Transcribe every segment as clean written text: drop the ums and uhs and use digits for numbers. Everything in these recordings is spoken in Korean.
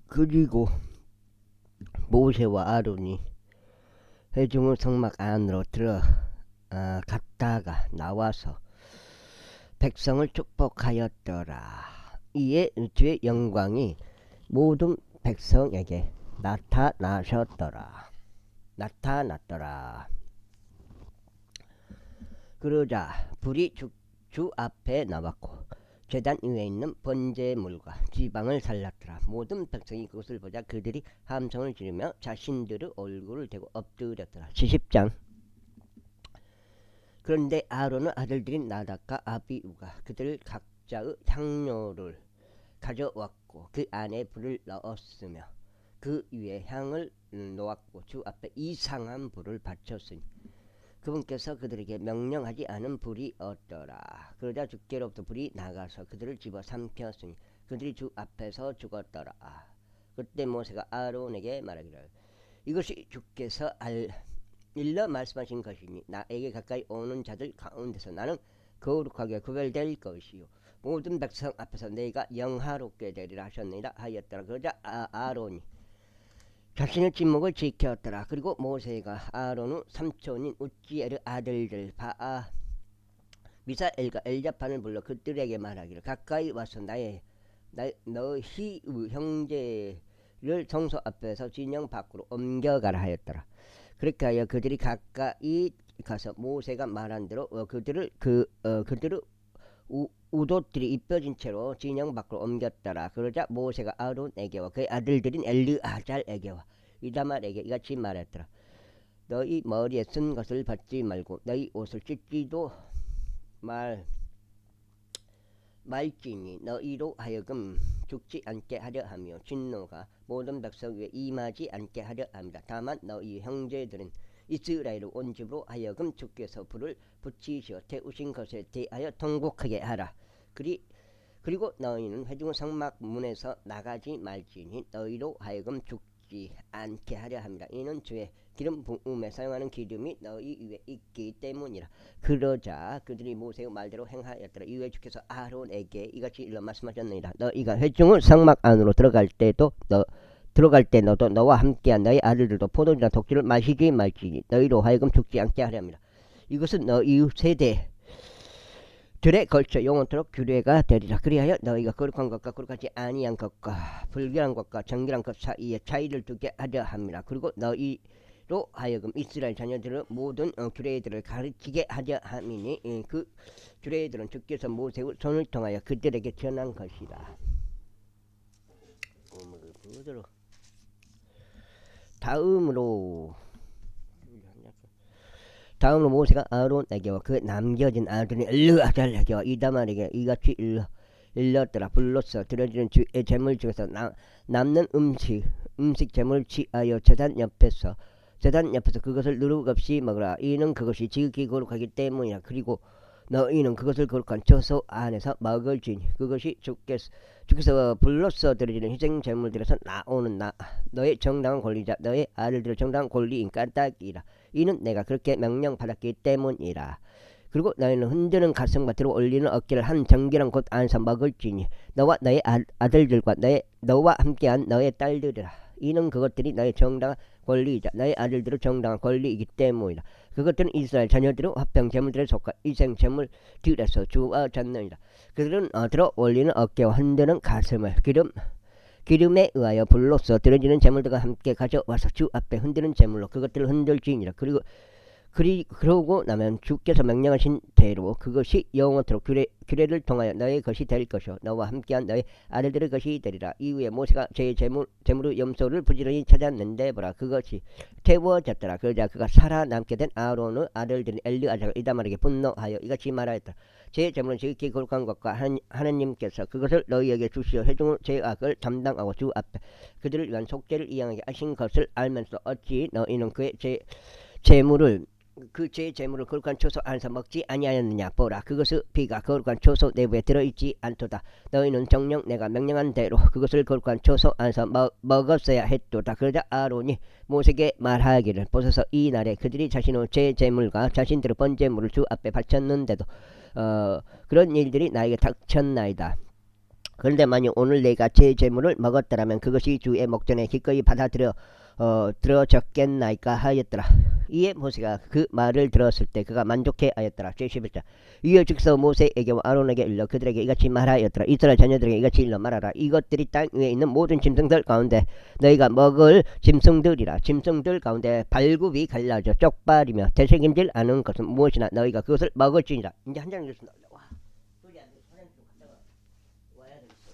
그리고 모세와 아론이 회중의 성막 안으로 갔다가 나와서 백성을 축복하였더라. 이에 주의 영광이 모든 백성에게 나타났더라. 그러자 불이 주 앞에 나왔고 제단 위에 있는 번제물과 지방을 살랐더라. 모든 백성이 그것을 보자 그들이 함성을 지르며 자신들의 얼굴을 대고 엎드렸더라. 70장. 그런데 아론의 아들들인 나답과 아비우가 그들 각자의 향료를 가져왔고 그 안에 불을 넣었으며 그 위에 향을 놓았고 주 앞에 이상한 불을 바쳤으니 그분께서 그들에게 명령하지 않은 불이 없더라. 그러자 주께로부터 불이 나가서 그들을 집어삼켰으니 그들이 주 앞에서 죽었더라. 그때 모세가 아론에게 말하기를 이것이 주께서 일러 말씀하신 것이니 나에게 가까이 오는 자들 가운데서 나는 거룩하게 구별될 것이요 모든 백성 앞에서 내가 영화롭게 되리라 하셨느니라 하였더라. 그러자 아론이 자신의 침묵을 지켰더라. 그리고 모세가 아론의 삼촌인 우찌엘의 아들들 미사엘과 엘자판을 불러 그들에게 말하기를 가까이 와서 너희 형제를 성소 앞에서 진영 밖으로 옮겨가라 하였더라. 그렇게 하여 그들이 가까이 가서 모세가 말한 대로 그들의 우돛들이 입혀진 채로 진영 밖으로 옮겼더라. 그러자 모세가 아론에게와 그의 아들들인 엘르아잘에게와 이다말에게 이같이 말했더라. 너희 머리에 쓴 것을 받지 말고 너희 옷을 찢지도 말지니 너희로 하여금 죽지 않게 하려 하며 진노가 모든 백성 위에 임하지 않게 하려 합니다. 다만 너희 형제들은 이스라엘 온 집으로 하여금 주께서 불을 붙이시어 태우신 것에 대하여 통곡하게 하라. 그리고 너희는 회중 성막 문에서 나가지 말지니 너희로 하여금 죽지 않게 하려 합니다. 이는 주의 기름 부음에 사용하는 기름이 너희 위에 있기 때문이라. 그러자 그들이 모세의 말대로 행하였더라. 이후에 주께서 아론에게 이같이 일러 말씀하셨느니라. 너희가 회중의 성막 안으로 들어갈 때 너도 너와 함께한 너희 아들들도 포도주나 독주를 마시지 말지니 너희로 하여금 죽지 않게 하려 합니다. 이것은 너희 세대들에 걸쳐 영원토록 규례가 되리라. 그리하여 너희가 거룩한 것과 거룩하지 아니한 것과 불결한 것과 정결한 것 사이에 차이를 두게 하려 합니다. 그리고 너희로 하여금 이스라엘 자녀들의 모든 규례들을 가르치게 하려 함이니 그 규례들은 주께서 모세의 손을 통하여 그들에게 전한 것이다. 다음으로 모세가 아론에게와 그 남겨진 아들인 엘르아잘에게와 이다말에게 이같이 일렀더라. 불로써 드려지는 주의 제물 중에서 남는 음식 제물을 취하여 제단 옆에서 그것을 누룩 없이 먹으라. 이는 그것이 지극히 거룩하기 때문이라. 그리고 너희는 그것을 거룩한 처소 안에서 먹을지니 그것이 주께서 불로써 드려지는 희생 제물들에서 나오는 너의 정당한 권리자 너의 아들들의 정당한 권리인 까닭이라. 이는 내가 그렇게 명령받았기 때문이라. 그리고 너희는 흔드는 가슴과 들어 올리는 어깨를 한 정결한 곳 안에서 먹을지니 너와 너의 아들들과 너와 함께한 너의 딸들이라. 이는 그것들이 너의 정당한 권리이자 너의 아들들의 정당한 권리이기 때문이라. 그것들은 이스라엘 자녀들의 화평 제물들에 속한 희생 제물들에서 주어졌느니라. 그들은 들어 올리는 어깨와 흔드는 가슴을 기름에 의하여 불로써 드려지는 제물들과 함께 가져와서 주 앞에 흔드는 제물로 그것들을 흔들지니라. 그러고 나면 주께서 명령하신 대로 그것이 영원토록 규례를 통하여 너의 것이 될 것이요 너와 함께한 너의 아들들의 것이 되리라. 이후에 모세가 제 제물의 염소를 부지런히 찾았는데 보라 그것이 태워졌더라. 그러자 그가 살아남게 된 아론의 아들들인 엘르아잘과 이다말에게 분노하여 이같이 말하였더라. 제 제물은 지극히 거룩한 것과 하나님께서 그것을 너희에게 주시어 회중의 죄악을 담당하고 주 앞에 그들을 위한 속죄를 이행하게 하신 것을 알면서 어찌 너희는 그의 제물을 거룩한 초소 안에서 먹지 아니하였느냐. 보라 그것의 피가 거룩한 초소 내부에 들어있지 않도다. 너희는 정녕 내가 명령한 대로 그것을 거룩한 초소 안에서 먹었어야 했도다. 그러자 아론이 모세에게 말하기를 보소서 이 날에 그들이 자신의 제물과 자신들의 번제물을 주 앞에 바쳤는데도 그런 일들이 나에게 닥쳤나이다. 그런데 만약 오늘 내가 제 재물을 먹었더라면 그것이 주의 목전에 기꺼이 받아들여 들어졌겠나이까 하였더라. 이에 모세가 그 말을 들었을 때 그가 만족해 하였더라. 제11절. 이어 즉서 모세에게와 아론에게 일러 그들에게 이같이 말하였더라. 이스라엘 자녀들에게 이같이 일러 말하라. 이것들이 땅 위에 있는 모든 짐승들 가운데 너희가 먹을 짐승들이라. 짐승들 가운데 발굽이 갈라져 쪽발이며 되새김질 않은 것은 무엇이나 너희가 그것을 먹을지니라. 이제 한 장 읽겠습니다. 와, 소리 안 들려. 화장 좀 갔다가 와야 되겠어.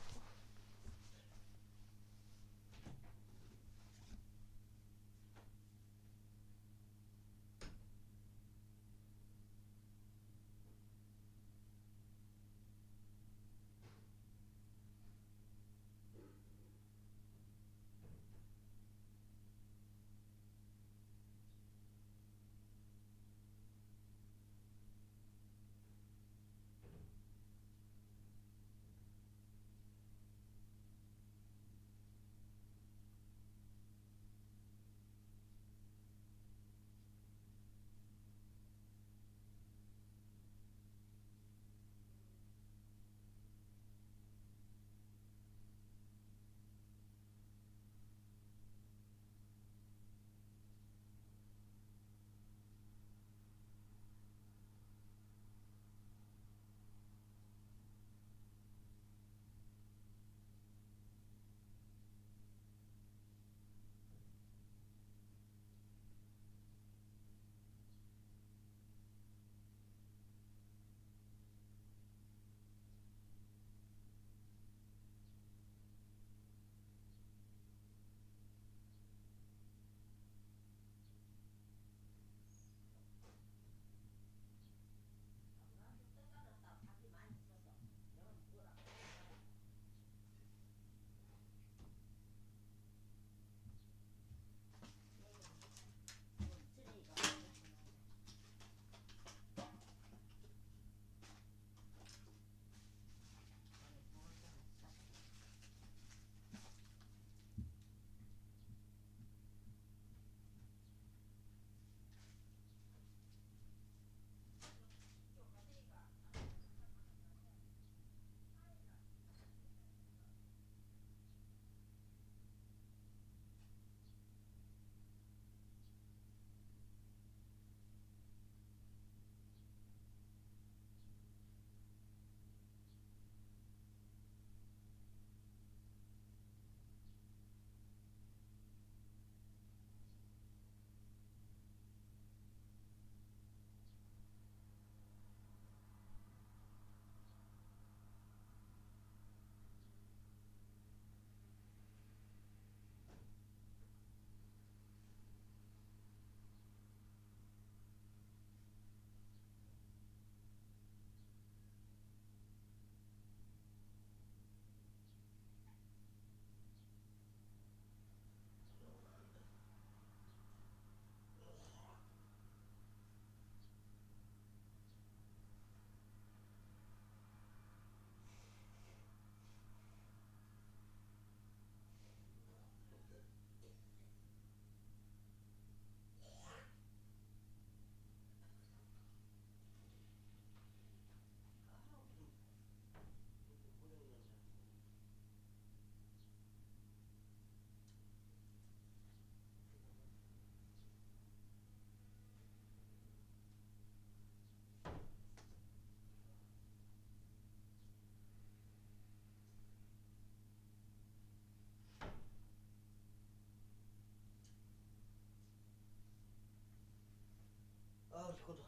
저거도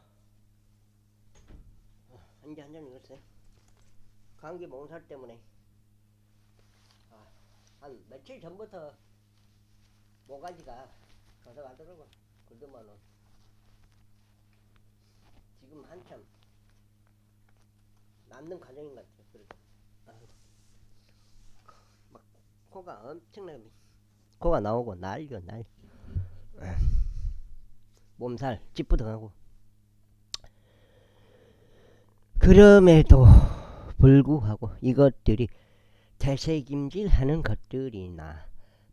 이제 한 잔 읽었어요. 감기 몸살 때문에 한 며칠 전부터 모가지가 가져가더라고. 그동안은 지금 한참 낫는 과정인 것 같아요. 그래도 막 코가 엄청나게 코가 나오고 난리요 난리. 몸살 찌뿌둥하고. 그럼에도 불구하고 이것들이 되새김질하는 것들이나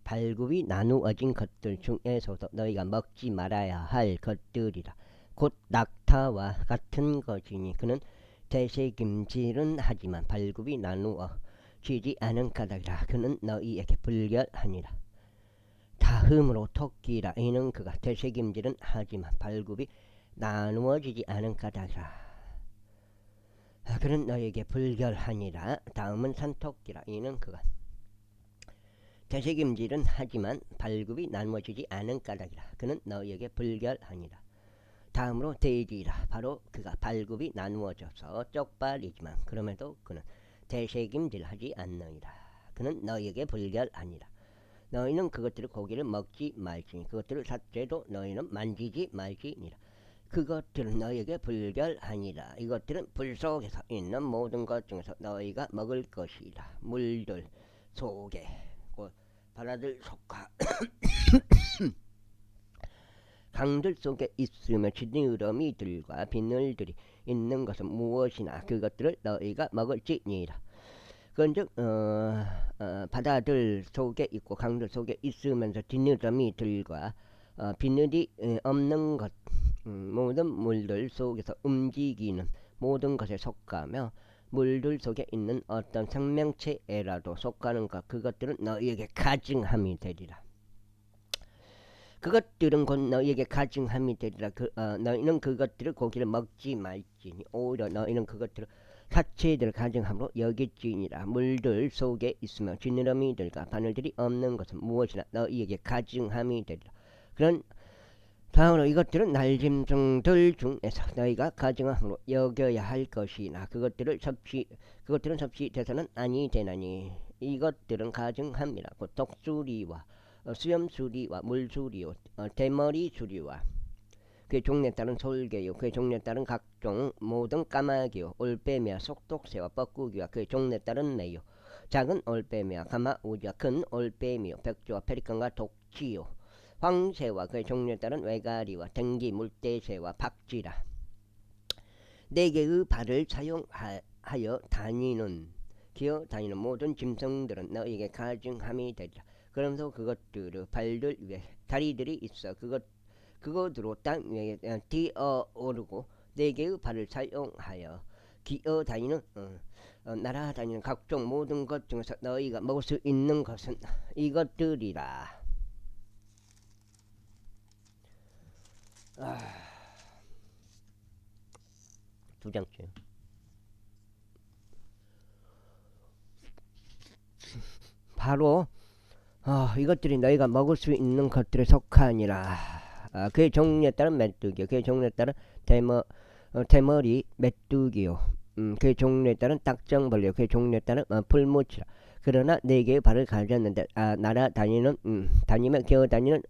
발굽이 나누어진 것들 중에서도 너희가 먹지 말아야 할 것들이라. 곧 낙타와 같은 것이니 그는 되새김질은 하지만 발굽이 나누어 지지 않은 까닭이라 그는 너희에게 불결하니라. 다음으로 토끼라 이는 그가 되새김질은 하지만 발굽이 나누어지지 않은 까닭이라 그는 너희에게 불결하니라. 다음은 산토끼라 이는 그가 되새김질은 하지만 발굽이 나누어지지 않은 까닭이라 그는 너희에게 불결하니라. 다음으로 돼지라 바로 그가 발굽이 나누어져서 쪽발이지만 그럼에도 그는 되새김질하지 않느니라. 그는 너희에게 불결하니라. 너희는 그것들의 고기를 먹지 말지니 그것들을 삿죄도 너희는 만지지 말지니라. 그것들은 너희에게 불결하니라. 이것들은 불 속에서 있는 모든 것 중에서 너희가 먹을 것이라. 물들 속에 바다들 속과 강들 속에 있으며 지느러미들과 비늘들이 있는 것은 무엇이나 그것들을 너희가 먹을지니라. 그런즉 바다들 속에 있고 강들 속에 있으면서 지느러미들과 비늘이 없는 것 모든 물들 속에서 움직이는 모든 것에 속하며 물들 속에 있는 어떤 생명체에라도 속하는 것 그것들은 너희에게 가증함이 되리라. 그것들은 곧 너희에게 가증함이 되리라. 너희는 그것들을 고기를 먹지 말지니 오히려 너희는 그것들을 사체들을 가증함으로 여길지니라. 물들 속에 있으며 지느러미들과 바늘들이 없는 것은 무엇이나 너희에게 가증함이 되리라. 그런 다음으로 이것들은 날짐승들 중에서 너희가 가증함으로 여겨야 할 것이나 그것들은 섭씨 돼서는 아니 되나니 이것들은 가증함이라. 곧 독수리와 수염수리와 물수리요 대머리수리와 그의 종류에 따른 솔개요 그의 종류에 따른 각종 모든 까마귀요 올빼미와 속독새와 뻐꾸기와 그의 종류에 따른 매요 작은 올빼미와 가마우지와 큰 올빼미요 백조와 페리칸과 독지요 황새와 그의 종류에 따른 외가리와 댕기 물대새와 박쥐라. 네 개의 발을 사용하여 기어 다니는 모든 짐승들은 너희에게 가증함이 되리라. 그러면서 그것들의 발들 위에 다리들이 있어 그것으로 땅 위에 뛰어오르고 네 개의 발을 사용하여 기어 다니는 날아다니는 각종 모든 것 중에서 너희가 먹을 수 있는 것은 이것들이라. 두 장째. 바로 이것들이 너희가 먹을 수 있는 것들에 속하니라. 그의 종류에 따른 메뚜기요 그의 종류에 따른 대머리 메뚜기요 그의 종류에 따른 딱정벌레요 그의 종류에 따른 풀무치라. 그러나 네 개의 발을 가졌는데 날아다니는 다니며 기어다니는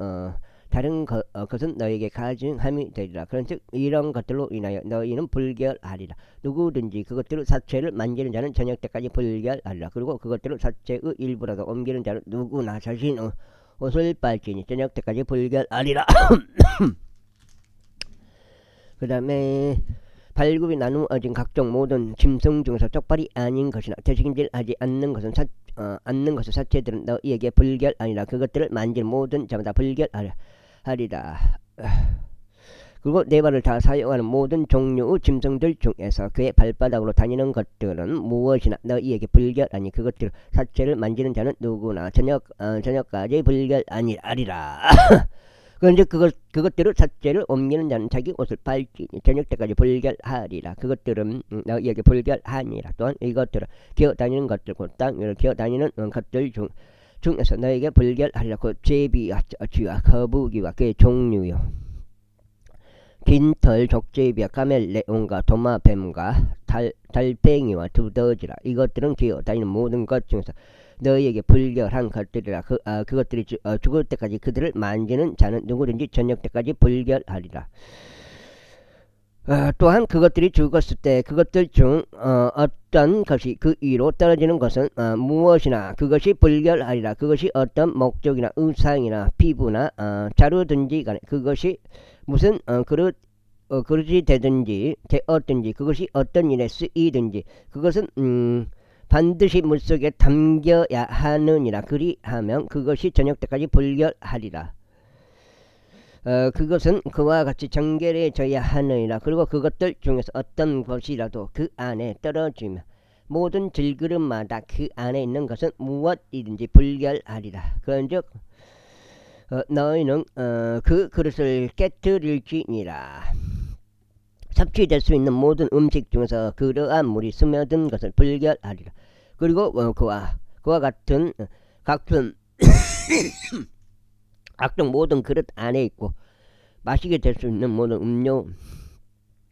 다른 것은 너희에게 가증함이 되리라. 그런즉 이런 것들로 인하여 너희는 불결하리라. 누구든지 그것들을 사체를 만지는 자는 저녁 때까지 불결하리라. 그리고 그것들을 사체의 일부라도 옮기는 자는 누구나 자신의 옷을 빨지니 저녁 때까지 불결하리라. 그 다음에 발굽이 나누어진 각종 모든 짐승 중에서 쪽발이 아닌 것이나 되새김질하지 않는 것은 사체들은 너희에게 불결하리라. 그것들을 만질 모든 자마다 불결하리라. 그리고 네 발을 다 사용하는 모든 종류의 짐승들 중에서 그의 발바닥으로 다니는 것들은 무엇이나 너희에게 불결하니 그것들 사체를 만지는 자는 누구나 저녁까지 불결하리라. 그런데 그것들을 사체를 옮기는 자는 자기 옷을 빨지니 저녁 때까지 불결하리라. 그것들은 너희에게 불결하니라. 또한 이것들은 기어다니는 것들 곧 땅 위를 기어다니는 것들 중에서 너희에게 불결하리라. 곧 제비와 쥐와 거북이와 그의 종류요 긴털 족제비와 카멜레온과 도마뱀과 달팽이와 두더지라. 이것들은 기어다니는 모든 것 중에서 너희에게 불결한 것들이라. 그것들이 죽을 때까지 그들을 만지는 자는 누구든지 저녁 때까지 불결하리라. 또한 그것들이 죽었을 때 그것들 중 어떤 것이 그 위로 떨어지는 것은 무엇이나 그것이 불결하리라. 그것이 어떤 목적이나 의상이나 피부나 자루든지 간에 그것이 무슨 그릇이 되든지 되었든지 그것이 어떤 일에 쓰이든지 그것은 반드시 물속에 담겨야 하느니라. 그리하면 그것이 저녁 때까지 불결하리라. 그것은 그와 같이 정결해져야 하느니라. 그리고 그것들 중에서 어떤 것이라도 그 안에 떨어지면 모든 질그릇마다 그 안에 있는 것은 무엇이든지 불결하리라. 그런즉 너희는 그 그릇을 깨뜨릴지니라. 섭취될 수 있는 모든 음식 중에서 그러한 물이 스며든 것을 불결하리라. 그리고 그와 같은 각종 모든 그릇 안에 있고 마시게 될 수 있는 모든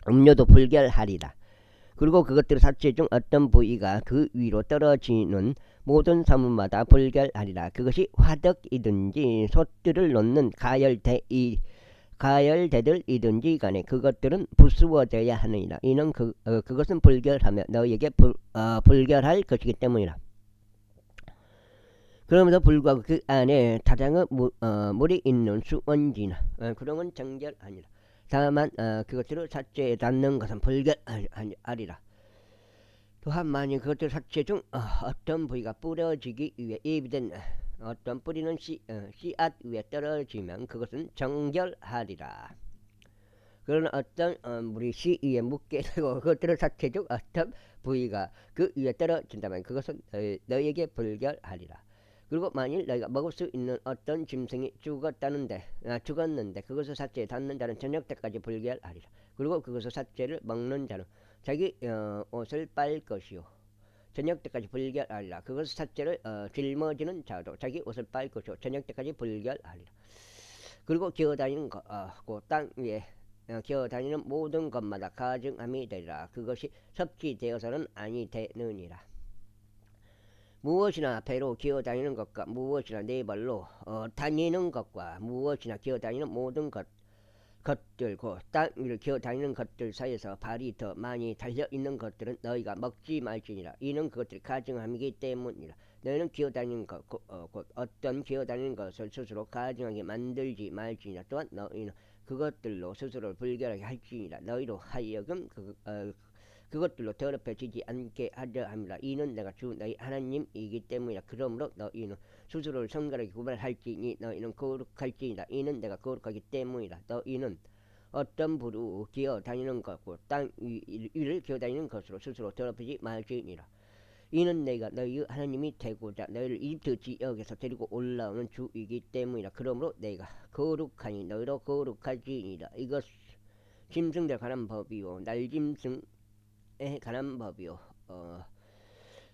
음료도 불결하리라. 그리고 그것들의 사체 중 어떤 부위가 그 위로 떨어지는 모든 사물마다 불결하리라. 그것이 화덕이든지 솥들을 놓는 가열대들이든지 간에 그것들은 부수어져야 하느니라. 이는 그것은 불결하며 너희에게 불결할 것이기 때문이라. 그러면서 불구하고 그 안에 다량의 물이 있는 수원지나 그런 정결하니라. 다만 그것들을 사체에 닿는 것은 불결하리라. 또한 만일 그것들 사체 중 어떤 부위가 부러지기 위해 예비된 어떤 뿌리는 씨앗 위에 떨어지면 그것은 정결하리라. 그러나 어떤 물이 씨 위에 묻게 되고 그것들을 사체 중 어떤 부위가 그 위에 떨어진다면 그것은 너희에게 불결하리라. 그리고 만일 너희가 먹을 수 있는 어떤 짐승이 죽었는데 그것을 사체에 닿는 자는 저녁 때까지 불결하리라. 그리고 그것을 사체를 먹는 자는 자기 옷을 빨 것이요 저녁 때까지 불결하리라. 그것을 사체를 짊어지는 자도 자기 옷을 빨 것이요 저녁 때까지 불결하리라. 그리고 기어다니는 땅 위에 기어다니는 모든 것마다 가증함이 되리라. 그것이 섭취되어서는 아니 되느니라. 무엇이나 배로 기어다니는 것과 무엇이나 네 발로 다니는 것과 무엇이나 기어다니는 모든 것들 곧 땅 위를 기어다니는 것들 사이에서 발이 더 많이 달려있는 것들은 너희가 먹지 말지니라. 이는 그것들이 가증함이기 때문이라. 너희는 기어다니는 것 곧 어떤 기어다니는 것을 스스로 가증하게 만들지 말지니라. 또한 너희는 그것들로 스스로를 불결하게 할지니라. 너희로 하여금 그것들로 더럽혀지지 않게 하려 함이라. 이는 내가 주 너희 하나님이기 때문이라. 그러므로 너희는 스스로를 성결하게 구별할지니 너희는 거룩할지니라. 이는 내가 거룩하기 때문이라. 너희는 어떤 부로 기어다니는 것고 땅 위를 기어다니는 것으로 스스로 더럽히지 말지니라. 이는 내가 너희 하나님이 되고자 너희를 이집트 지역에서 데리고 올라오는 주이기 때문이라. 그러므로 내가 거룩하니 너희로 거룩할지니라. 이것 짐승들 관한 법이요 날짐승 관한 법이요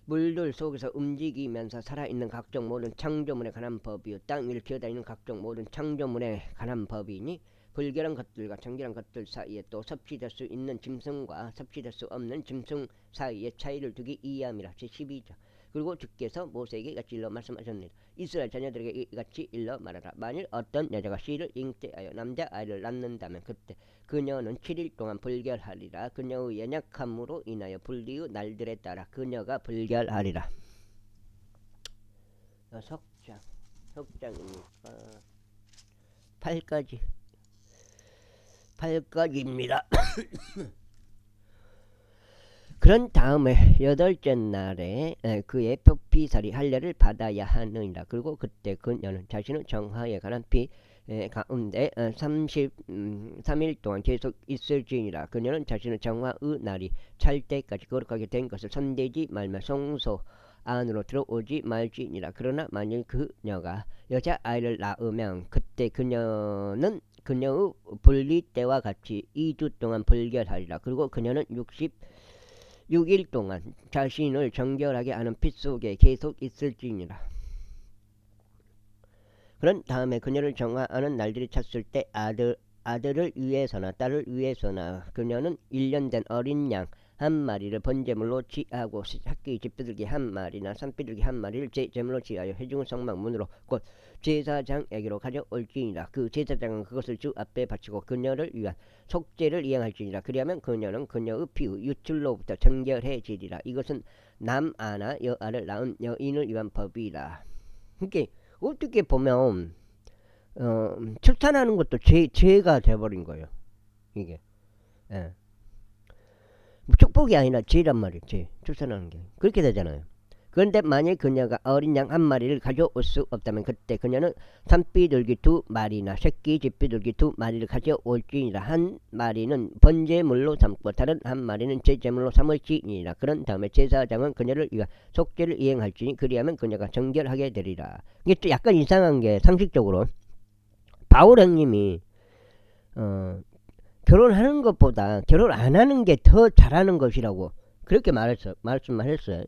물들 속에서 움직이면서 살아있는 각종 모든 창조물에 관한 법이요 땅 위를 기어다니는 각종 모든 창조물에 관한 법이니 불결한 것들과 정결한 것들 사이에 또 섭취될 수 있는 짐승과 섭취될 수 없는 짐승 사이에 차이를 두기 이함이라. 제12장. 그리고 주께서 모세에게 이같이 일러 말씀하셨느니라. 이스라엘 자녀들에게 이같이 일러 말하라. 만일 어떤 여자가 씨를 잉태하여 남자아이를 낳는다면 그때 그녀는 7일 동안 불결하리라. 그녀의 연약함으로 인하여 분리의 날들에 따라 그녀가 불결하리라. 석장입니다. 8까지입니다. 그런 다음에 8째 날에 그의 표피살이 할례를 받아야 하느니라. 그리고 그때 그녀는 자신의 정화에 관한 피 가운데 33일 동안 계속 있을지니라. 그녀는 자신의 정화의 날이 찰 때까지 거룩하게 된 것을 손대지 말며 성소 안으로 들어오지 말지니라. 그러나 만일 그녀가 여자아이를 낳으면 그때 그녀는 그녀의 분리 때와 같이 2주 동안 불결하리라. 그리고 그녀는 6일 동안 자신을 정결하게 하는 핏 속에 계속 있을지니라. 그런 다음에 그녀를 정화하는 날들이 찼을 때 아들을 위해서나 딸을 위해서나 그녀는 1년 된 어린 양 한 마리를 번제물로 취하고 새끼 집비둘기 한 마리나 산비둘기 한 마리를 제물로 취하여 회중의 성막문으로 곧 제사장에게로 가져올지니라. 그 제사장은 그것을 주 앞에 바치고 그녀를 위한 속죄를 이행할지니라. 그리하면 그녀는 그녀의 피의 유출로부터 정결해지리라. 이것은 남아나 여아를 낳은 여인을 위한 법이라. 그러니까 어떻게 보면 출산하는 것도 죄가 돼버린 거예요. 이게 축복이 아니라 죄란 말이에요. 출산하는 게 그렇게 되잖아요. 그런데 만일 그녀가 어린 양 한 마리를 가져올 수 없다면 그때 그녀는 산비둘기 2마리나 새끼 집비둘기 2마리를 가져올지니라. 한 마리는 번제물로 삼고 다른 한 마리는 제제물로 삼을지니라. 그런 다음에 제사장은 그녀를 위하여 속죄를 이행할지니 그리하면 그녀가 정결하게 되리라. 이게 또 약간 이상한 게 상식적으로 바울 형님이 결혼하는 것보다 결혼 안 하는 게 더 잘하는 것이라고 그렇게 말씀하셨어요.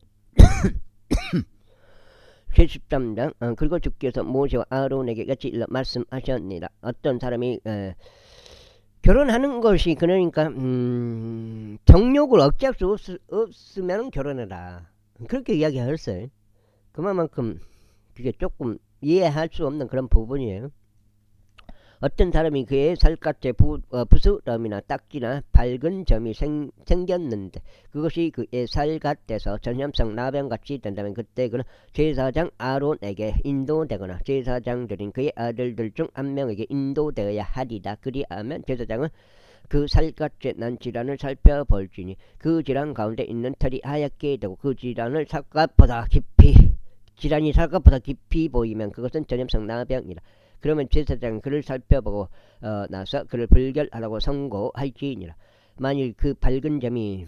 73장 그리고 주께서 모세와 아론에게 같이 일러 말씀하셨느니라. 어떤 사람이 결혼하는 것이 그러니까 정욕을 억제할 수 없으면 결혼해라 그렇게 이야기하셨어요. 그만큼 그게 조금 이해할 수 없는 그런 부분이에요. 어떤 사람이 그의 살갗에 부스럼이나 딱지나 밝은 점이 생겼는데 그것이 그의 살갗에서 전염성 나병같이 된다면 그때 그는 제사장 아론에게 인도되거나 제사장들인 그의 아들들 중 한 명에게 인도되어야 하리라. 그리하면 제사장은 그 살갗에 난 질환을 살펴볼지니 그 질환 가운데 있는 털이 하얗게 되고 그 질환이 살갗보다 깊이 보이면 그것은 전염성 나병이라. 그러면 제사장은 그를 살펴보고 나서 그를 불결하라고 선고할지니라. 만일 그 밝은 점이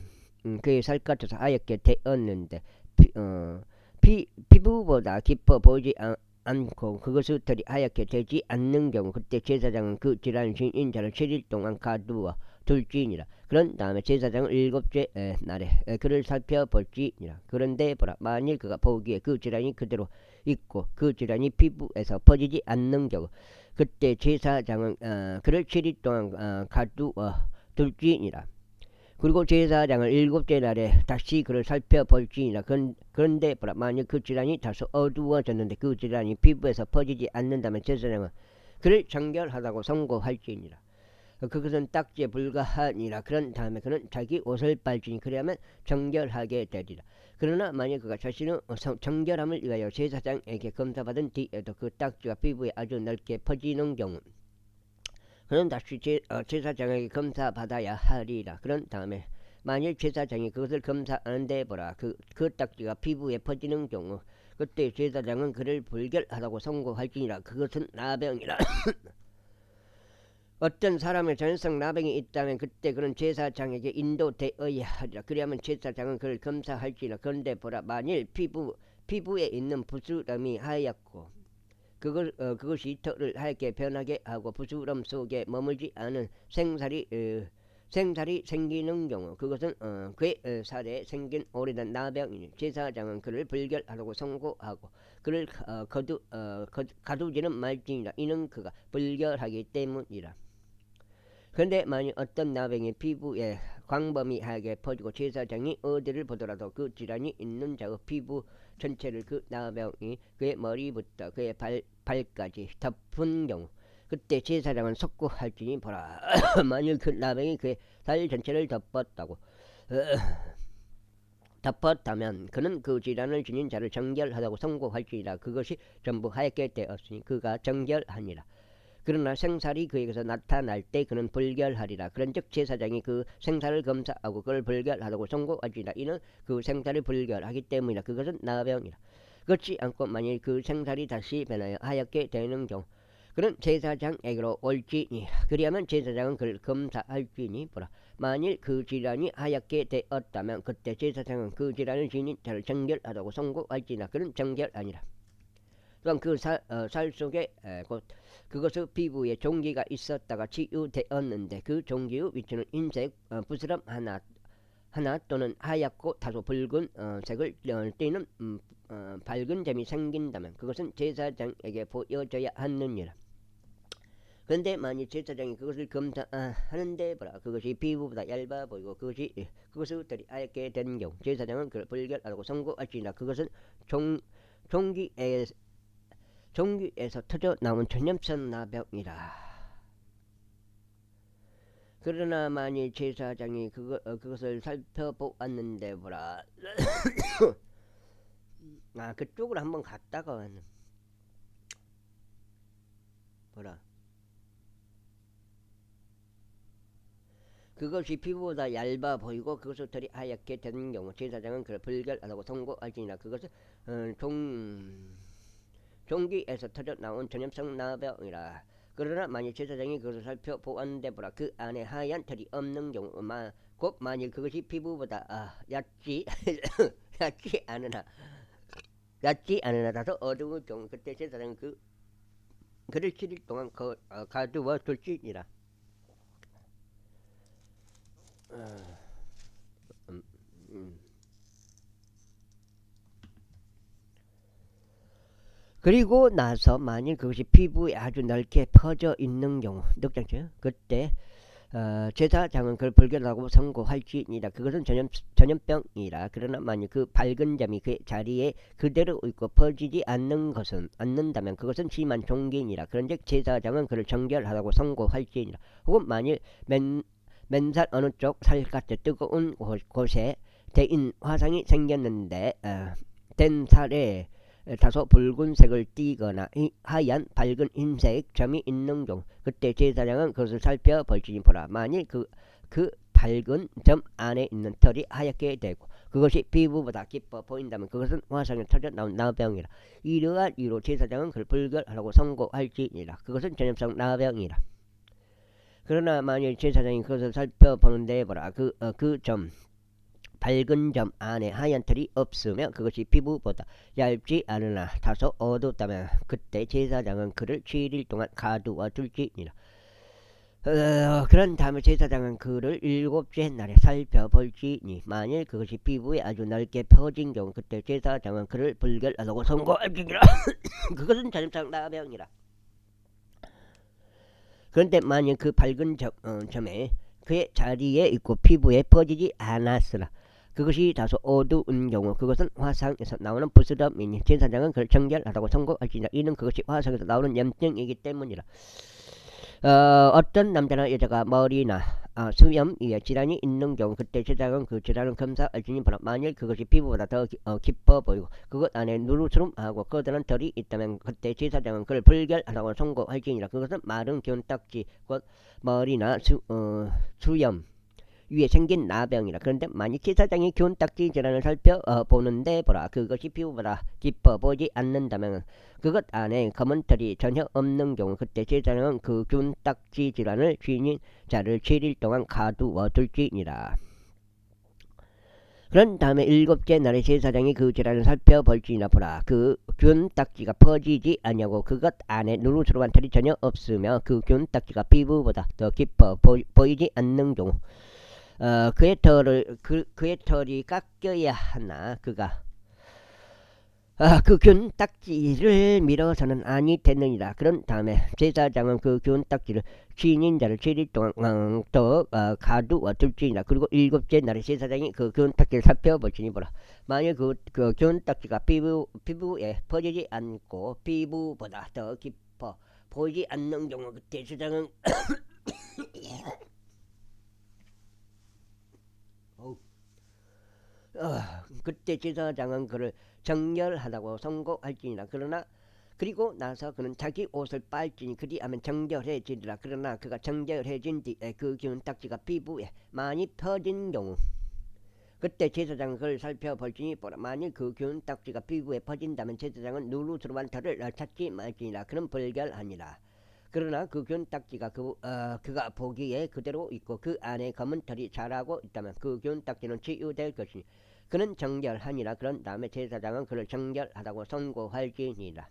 그의 살갗에서 하얗게 되었는데 피부보다 깊어 보이지 않고 그것의 털이 하얗게 되지 않는 경우 그때 제사장은 그 질환 중인 자를 7일 동안 가두어 둘지니라. 그런 다음에 제사장은 7째 날에 그를 살펴볼지니라. 그런데 보라, 만일 그가 보기에 그 질환이 그대로 있고 그 질환이 피부에서 퍼지지 않는 경우 그때 제사장은 그를 7일 동안 가두어 둘지니라. 그리고 제사장은 7째 날에 다시 그를 살펴볼지니라. 그런데 보라, 만일 그 질환이 다소 어두워졌는데 그 질환이 피부에서 퍼지지 않는다면 제사장은 그를 정결하다고 선고할지니라. 그것은 딱지에 불과하니라. 그런 다음에 그는 자기 옷을 빨지니 그래야만 정결하게 되리라. 그러나 만일 그가 자신의 정결함을 위하여 제사장에게 검사받은 뒤에도 그 딱지가 피부에 아주 넓게 퍼지는 경우 그는 다시 제사장에게 검사받아야 하리라. 그런 다음에 만일 제사장이 그것을 검사하는데 보라, 그 딱지가 피부에 퍼지는 경우 그때 제사장은 그를 불결하다고 선고할지니라. 그것은 나병이라. 어떤 사람의 전염성 나병이 있다면 그때 그는 제사장에게 인도되어야 하리라. 그리하면 제사장은 그를 검사할지라. 그런데 보라, 만일 피부에 있는 부스럼이 하얗고 그것이 털을 하얗게 변하게 하고 부스럼 속에 머물지 않은 생살이 생기는 경우 그것은 그의 살에 생긴 오래된 나병이니 제사장은 그를 불결하라고 선고하고 그를 가두지는 말지니라. 이는 그가 불결하기 때문이라. 그런데 만일 어떤 나병이 피부에 광범위하게 퍼지고 제사장이 어디를 보더라도 그 질환이 있는 자의 피부 전체를 그 나병이 그의 머리부터 그의 발까지 덮은 경우 그때 제사장은 석고할지니 보라. 만일 그 나병이 그의 살 전체를 덮었다면 그는 그 질환을 지닌 자를 정결하다고 선고할지니라. 그것이 전부 하얗게 되었으니 그가 정결하니라. 그러나 생살이 그에게서 나타날 때 그는 불결하리라. 그런즉 제사장이 그 생살을 검사하고 그를 불결하다고 선고할지니라. 이는 그 생살이 불결하기 때문이라. 그것은 나병이라. 그렇지 않고 만일 그 생살이 다시 변하여 하얗게 되는 경우 그는 제사장에게로 올지니 그리하면 제사장은 그를 검사할지니 보라. 만일 그 질환이 하얗게 되었다면 그때 제사장은 그 질환을 지닌 자를 정결하다고 선고할지나 그는 정결아니라. 또한 그 살 속에 곧 그것의 피부에 종기가 있었다가 치유되었는데 그 종기의 위치는 흰색 부스럼 하나 또는 하얗고 다소 붉은 색을 띠는 밝은 점이 생긴다면 그것은 제사장에게 보여져야 하느니라. 그런데 만일 제사장이 그것을 검사하는데 보라, 그것이 피부보다 얇아 보이고 그것의 털이 하얗게 된 경우 제사장은 그를 불결하라고 선고할지니라. 그것은 종기에서 터져 나온 전염성 나병이라. 그러나 만일 제사장이 그것을 살펴보았는데 보라. 그쪽으로 한번 갔다가 보라. 그것이 피부보다 얇아 보이고 그것을 털이 하얗게 되는 경우 제사장은 그를 불결하다고 선고할지니라. 그것은 종기에서 터져 나온 전염성 나병이라. 그러나 만일 제사장이 그것을 살펴 보았는데 보라 그 안에 하얀 털이 없는 경우 곧 만일 그것이 피부보다 얕지 얕지 않으나 다소 어두운 경우 그때 제사장은 그를 7일 동안 가두어 둘지니라. 그리고 나서 만일 그것이 피부에 아주 넓게 퍼져 있는 경우 늑장증 그때 제사장은 그를 불결하고 선고할지니라. 그것은 전염병이라. 그러나 만일 그 밝은 점이 그 자리에 그대로 있고 퍼지지 않는다면 그것은 심한 종기니라. 그런즉 제사장은 그를 정결하라고 선고할지니라. 혹은 만일 맨살 어느 쪽 살갗에 뜨거운 곳에 대인 화상이 생겼는데 된 살에 다소 붉은색을 띠거나 하얀 밝은 흰색 점이 있는 경우 그때 제사장은 그것을 살펴볼지니 보라. 만일 그 밝은 점 안에 있는 털이 하얗게 되고 그것이 피부보다 깊어 보인다면 그것은 화상에 터져 나온 나병이라. 이러한 이유로 제사장은 그를 불결하라고 선고할지니라. 그것은 전염성 나병이라. 그러나 만일 제사장이 그것을 살펴보는데 보라 그 밝은 점 안에 하얀 털이 없으며 그것이 피부보다 얇지 않으나 다소 어둡다면 그때 제사장은 그를 7일 동안 가두어 둘지니라. 그런 다음에 제사장은 그를 7째 날에 살펴볼지니 만일 그것이 피부에 아주 넓게 퍼진 경우 그때 제사장은 그를 불결하다고 선고할지니라. 그것은 전염성 나병이라. 그런데 만일 그 밝은 점에 그의 자리에 있고 피부에 퍼지지 않았으나 그것이 다소 어두운 경우 그것은 화상에서 나오는 부스럼이니 제사장은 그를 정결하다고 선고할지니라. 이는 그것이 화상에서 나오는 염증이기 때문이라. 어떤 남자나 여자가 머리나 수염 위에 질환이 있는 경우 그때 제사장은 그 질환을 검사할지니 보라. 만일 그것이 피부보다 더 깊어 보이고 그것 안에 누르스름하고 커다란 털이 있다면 그때 제사장은 그를 불결하다고 선고할지니라. 그것은 마른 균딱지 곧 머리나 수염 위에 생긴 나병이라. 그런데 만일 제사장이 균딱지 질환을 살펴보는데 보라 그것이 피부보다 깊어 보이지 않는다면 그것 안에 검은 털이 전혀 없는 경우 그때 제사장은 그 균딱지 질환을 지닌 자를 7일 동안 가두어 둘지니라. 그런 다음에 7째 날에 제사장이 그 질환을 살펴볼지니라. 보라 그 균딱지가 퍼지지 않냐고 그것 안에 누르스름한 털이 전혀 없으며 그 균딱지가 피부보다 더 깊어 보이지 않는 경우 그의 털이 깎여야 하나 그가 그 균딱지를 밀어서는 아니 됐느니라. 그런 다음에 제사장은 그 균딱지를 지닌 자를 7일 동안 더 가두어 둘지니라. 그리고 7째 날에 제사장이 그 균딱지를 살펴볼지니 보라. 만일 그 균딱지가 피부에 퍼지지 않고 피부보다 더 깊어 보이지 않는 경우 그때 제사장은 그때 제사장은 그를 정결하다고 선고할지니라. 그리고 나서 그는 자기 옷을 빨지니 그리하면 정결해지리라. 그러나 그가 정결해진 뒤에 그 균딱지가 피부에 많이 퍼진 경우 그때 제사장은 그를 살펴볼지니 보라. 만일 그 균딱지가 피부에 퍼진다면 제사장은 누르스름한 털을 찾지 말지니라. 그는 불결하니라. 그러나 그 균딱지가 그가 보기에 그대로 있고 그 안에 검은 털이 자라고 있다면 그 균딱지는 치유될 것이니 그는 정결하니라. 그런 다음에 제사장은 그를 정결하다고 선고할지니라.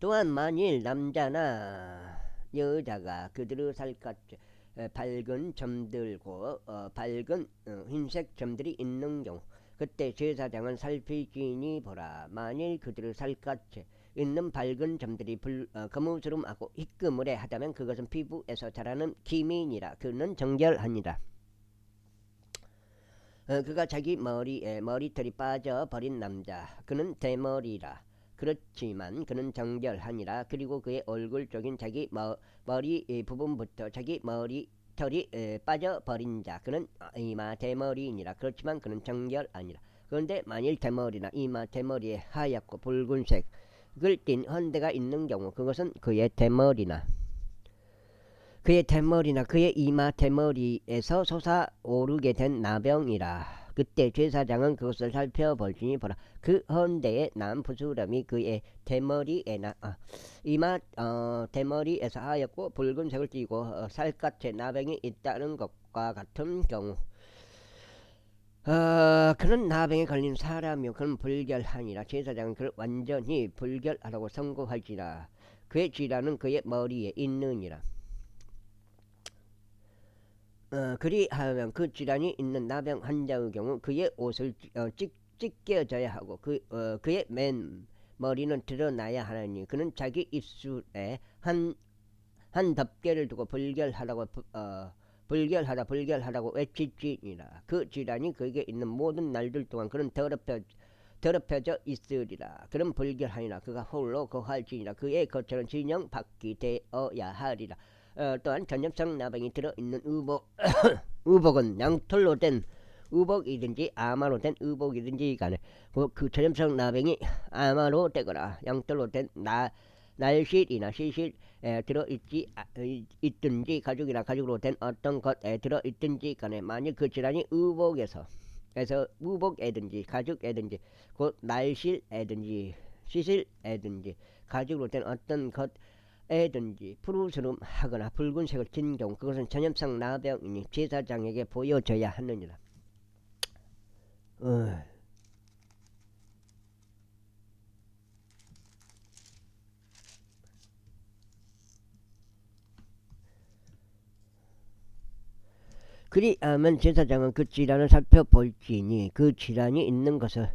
또한 만일 남자나 여자가 그들의 살갗에 밝은 점들고 밝은 흰색 점들이 있는 경우 그때 제사장은 살피지니 보라. 만일 그들의 살갗에 있는 밝은 점들이 거무스름하고 희끄무레 하다면 그것은 피부에서 자라는 기민이라. 그는 정결하니라. 그가 자기 머리에 머리털이 빠져버린 남자 그는 대머리라. 그렇지만 그는 정결하니라. 그리고 그의 얼굴 쪽인 자기 머리 부분부터 자기 머리털이 빠져버린 자 그는 이마 대머리이니라. 그렇지만 그는 정결하니라. 그런데 만일 대머리나 이마 대머리에 하얗고 붉은색을 띤 헌대가 있는 경우 그것은 그의 대머리나 그의 대머리나 그의 이마 대머리에서 솟아오르게 된 나병이라. 그때 제사장은 그것을 살펴볼지니 보라, 그 헌대에 난 부스럼이 그의 이마 대머리에서 하얗고 붉은색을 띠고 살갗에 나병이 있다는 것과 같은 경우, 그런 나병에 걸린 사람이요 그는 불결하니라. 제사장은 그를 완전히 불결하다고 선고할지라. 그의 질환은 그의 머리에 있느니라. 그리하면 그 질환이 있는 나병 환자의 경우 그의 옷을 찢겨져야 하고 그의 맨 머리는 드러나야 하나니 그는 자기 입술에 한 덮개를 두고 불결하다고 외칠지니라. 그 질환이 그에게 있는 모든 날들 동안 그는 더럽혀져 있으리라. 그는 불결하니라. 그가 홀로 거할지니라. 그의 거처는 진영 밖이 되어야 하리라. 또한 전염성 나병이 들어있는 의복은 양털로 된 의복이든지 아마로 된 의복이든지 간에 그 전염성 나병이 아마로 되거나 양털로 된 날실이나 시실에 있든지 가죽이나 가죽으로 된 어떤 것에 들어있든지 간에 만일 그 질환이 의복에든지 가죽에든지 곧 날실에든지 시실에든지 가죽으로 된 어떤 것에든지 푸르스름하거나 붉은색을 띤 경우 그것은 전염성 나병이니 제사장에게 보여져야 하느니라. 그리하면 제사장은 그 질환을 살펴볼지니 그 질환이 있는 것을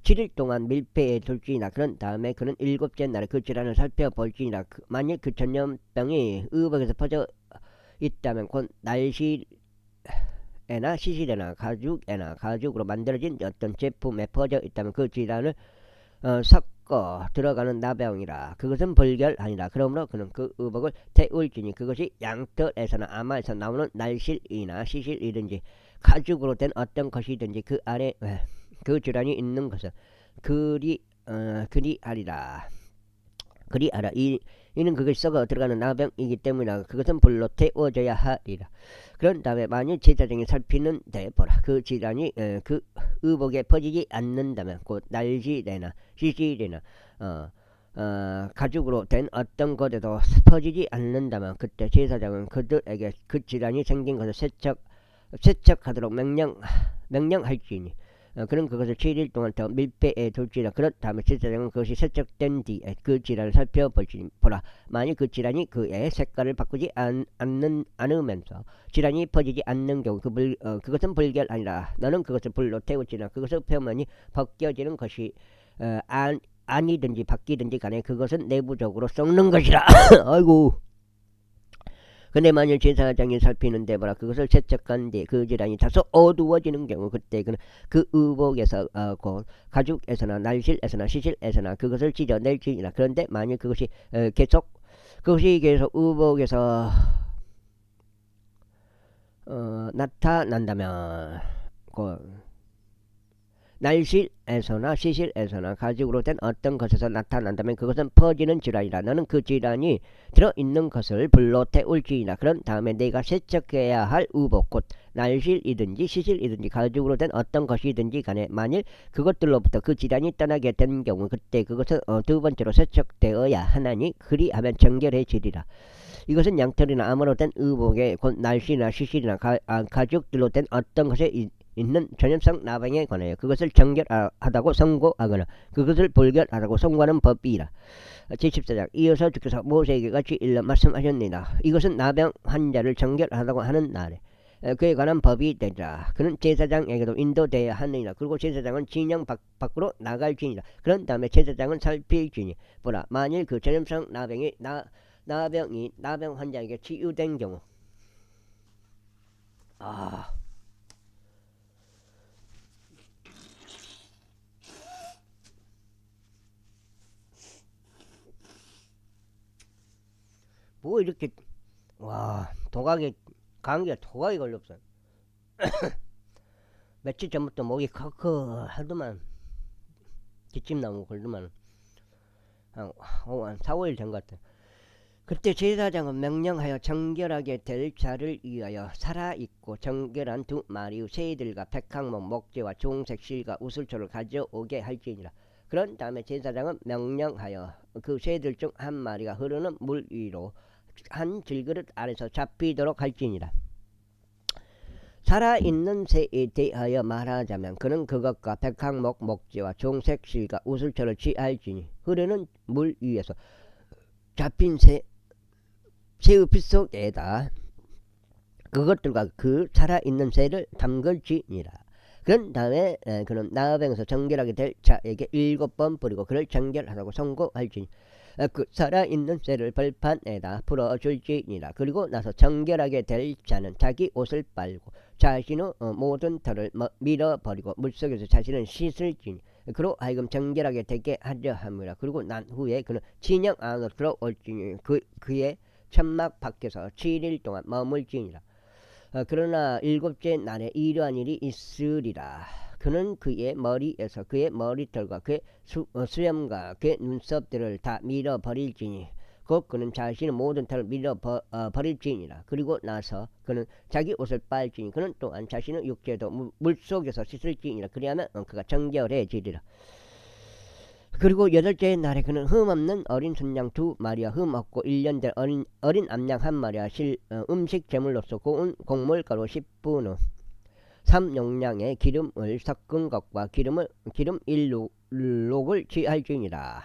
7일 동안 밀폐해 둘지니라. 그런 다음에 그는 일곱째 날에 그 질환을 살펴볼지니라. 만일 그 전염병이 의복에서 퍼져 있다면 곧 날실에나 시실에나 가죽으로 만들어진 어떤 제품에 퍼져 있다면 그 질환을 섞어 들어가는 나병이라. 그것은 불결하니라. 그러므로 그는 그 의복을 태울지니 그것이 양털에서나 아마에서 나오는 날실이나 시실이든지 가죽으로 된 어떤 것이든지 그 안에 그 질환이 있는 것은 그리하리라. 이는 그것이 썩어 들어가는 나병이기 때문이라. 그것은 불로 태워져야 하리라. 그런 다음에 만일 제사장이 살피는 데 보라, 그 질환이 그 의복에 퍼지지 않는다면 곧 날실이나 시실이나 가죽으로 된 어떤 것에도 퍼지지 않는다면 그때 제사장은 그들에게 그 질환이 생긴 것을 세척하도록 명령할지니 그는 그것을 7일 동안 더 밀폐해 둘지라. 그렇다면 제사장은 그것이 세척된 뒤에 그 질환을 살펴볼지니 보라, 만일 그 질환이 그의 색깔을 바꾸지 않으면서 질환이 퍼지지 않는 경우 그것은 불결하니라. 너는 그것을 불로 태울지나 그것의 표면이 벗겨지는 것이 아니든지 바뀌든지 간에 그것은 내부적으로 썩는 것이라. 아이고. 근데 만일 제사장이 살피는데 보라, 그것을 세척한 뒤 그 질환이 다소 어두워지는 경우 그때 그는 그 의복에서 곧 가죽에서나 날실에서나 시실에서나 그것을 찢어낼지니라. 그런데 만일 그것이 계속 의복에서 나타난다면 날실에서나 시실에서나 가죽으로 된 어떤 것에서 나타난다면 그것은 퍼지는 질환이라. 너는 그 질환이 들어있는 것을 불로 태울지니라. 그런 다음에 내가 세척해야 할 의복 곧 날실이든지 시실이든지 가죽으로 된 어떤 것이든지 간에 만일 그것들로부터 그 질환이 떠나게 된 경우 그때 그것은 두 번째로 세척되어야 하나니 그리하면 정결해지리라. 이것은 양털이나 암으로 된 의복에 곧 날실이나 시실이나 가죽들로 된 어떤 것에 있는 전염성 나병에 관하여 그것을 정결하다고 선고하거나 그것을 불결하다고 선고하는 법이라. 제14장. 이어서 주께서 모세에게 같이 일러 말씀하셨느니라. 이것은 나병 환자를 정결하다고 하는 날에 그에 관한 법이 되리라. 그는 제사장에게도 인도되어야 하느니라. 그리고 제사장은 진영 밖으로 나갈지니라. 그런 다음에 제사장은 살필지니 보라, 만일 그 전염성 나병이 나병 환자에게 치유된 경우 뭐 이렇게 감기가 도각이 걸렸어. 며칠 전부터 목이 커커 하더만 기침 나오고 걸더만 한 4, 5일 된 것 같아. 그때 제사장은 명령하여 정결하게 될 자를 위하여 살아있고 정결한 두 마리의 새들과 백항목 목재와 종색 실과 우슬초를 가져오게 할지니라. 그런 다음에 제사장은 명령하여 그 새들 중 한 마리가 흐르는 물 위로 한 질그릇 아래서 잡히도록 할지니라. 살아있는 새에 대하여 말하자면 그는 그것과 백항목 목재와 종색 실과 우슬초를 취할지니 흐르는 물 위에서 잡힌 새의 빗속에다 그것들과 그 살아있는 새를 담글지니라. 그런 다음에 그는 나병에서 정결하게 될 자에게 7번 뿌리고 그를 정결하라고 선고할지니 그 살아있는 새를 벌판에다 풀어줄지니라. 그리고 나서 정결하게 될 자는 자기 옷을 빨고 자신의 모든 털을 밀어버리고 물속에서 자신을 씻을지니 그로 하여금 정결하게 되게 하려 함이라. 그리고 난 후에 그는 진영 안으로 들어올지니 그의 천막 밖에서 7일 동안 머물지니라. 그러나 7째 날에 이러한 일이 있으리라. 그는 그의 머리에서 그의 머리털과 그의 수염과 그의 눈썹들을 다 밀어버릴지니 곧 그는 자신의 모든 털을 밀어버릴지니라. 그리고 나서 그는 자기 옷을 빨지니 그는 또한 자신의 육체도 물속에서 씻을지니라. 그리하면 그가 정결해지리라. 그리고 8째 날에 그는 흠없는 어린 순양 2마리와 흠없고 1년 된 어린 암양 1마리와 음식 제물로서 고운 곡물가루 10분의 3용량의 기름을 섞은 것과 기름 1록을 취할지니라.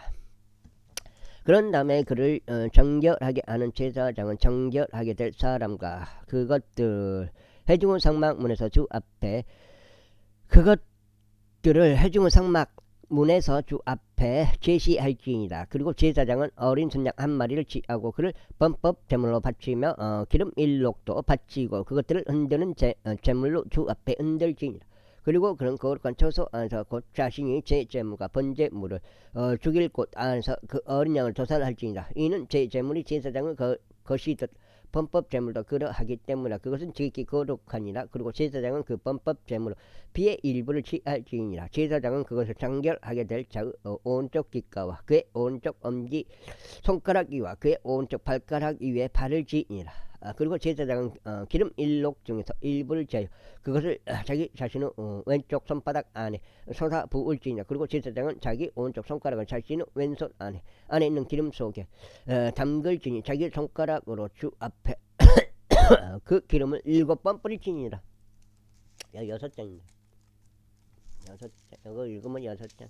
그런 다음에 그를 정결하게 하는 제사장은 정결하게 될 사람과 그것들 회중의 상막문에서 주 앞에 그것들을 회중의 상막문에서 주 앞에 제시할지니라. 그리고 제사장은 어린 순양 1마리를 취하고 그를 범법 제물로 바치며 기름 1록도 바치고 그것들을 흔드는 제물로 주 앞에 흔들지니라. 그리고 그는 거룩한 처소 안에서 곧 자신이 제 제물과 번제물을 죽일 곳 안에서 그 어린 양을 도살할지니라. 이는 제 제물이 제사장은 것이듯 범법 제물도 그러하기 때문이라. 그것은 지극히 거룩하니라. 그리고 제사장은 그 범법 제물로 피의 일부를 취할지니라. 제사장은 그것을 정결하게 될 자의 오른쪽 귓가와 그의 오른쪽 엄지 손가락 위와 그의 오른쪽 발가락 위에 바를지니라. 그리고 제사장은 기름 1록 중에서 일부를 제어 그것을 자기 자신의 왼쪽 손바닥 안에 쏟아 부을지니라. 그리고 제사장은 자기 오른쪽 손가락을 자신의 왼손 안에 있는 기름 속에 담글지니 자기 손가락으로 주 앞에 그 기름을 7번 뿌릴지니라. 6장입니다. 6장. 이거 읽으면 6장.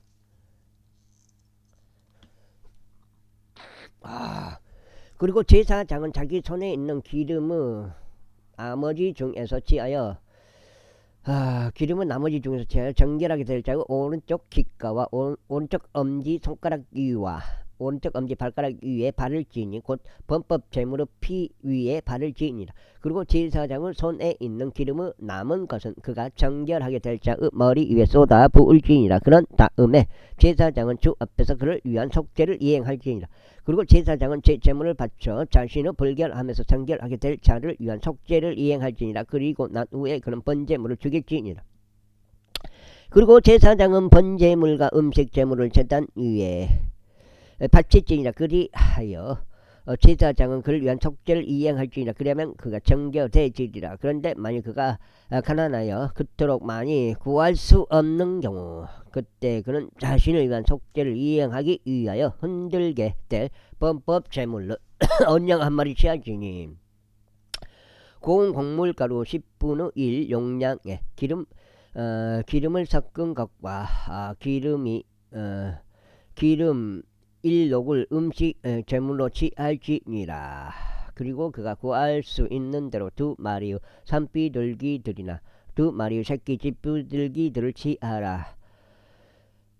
그리고 제사장은 자기 손에 있는 기름의 나머지 중에서 취하여 기름은 나머지 중에서 취하여 정결하게 될 자의 오른쪽 귓가와 오른쪽 엄지 손가락 위와 오른쪽 엄지 발가락 위에 바를지니 곧 범법 제물의 피 위에 바를지니라. 그리고 제사장은 손에 있는 기름의 남은 것은 그가 정결하게 될 자의 머리 위에 쏟아 부을지니라. 그런 다음에 제사장은 주 앞에서 그를 위한 속죄를 이행할지니라. 그리고 제사장은 제 제물을 바쳐 자신의 불결하면서 정결하게 될 자를 위한 속죄를 이행할지니라. 그리고 난 후에 그는 번제물을 죽일지니라. 그리고 제사장은 번제물과 음식 제물을 제단 위에 바칠지니라. 그리하여 제사장은 그를 위한 속죄를 이행할지니라. 그러면 그가 정결되지리라. 그런데 만일 그가 가난하여 그토록 많이 구할 수 없는 경우 그때 그는 자신을 위한 속죄를 이행하기 위하여 흔들게 될 범법 제물로 어린 양 1마리 취할지니 고운 곡물가루 10분의 1 용량의 기름을 섞은 것과 기름 1록을 음식 제물로 취할지니라. 그리고 그가 구할 수 있는 대로 2마리의 산비둘기들이나 2마리의 새끼 집비둘기들을 취하라.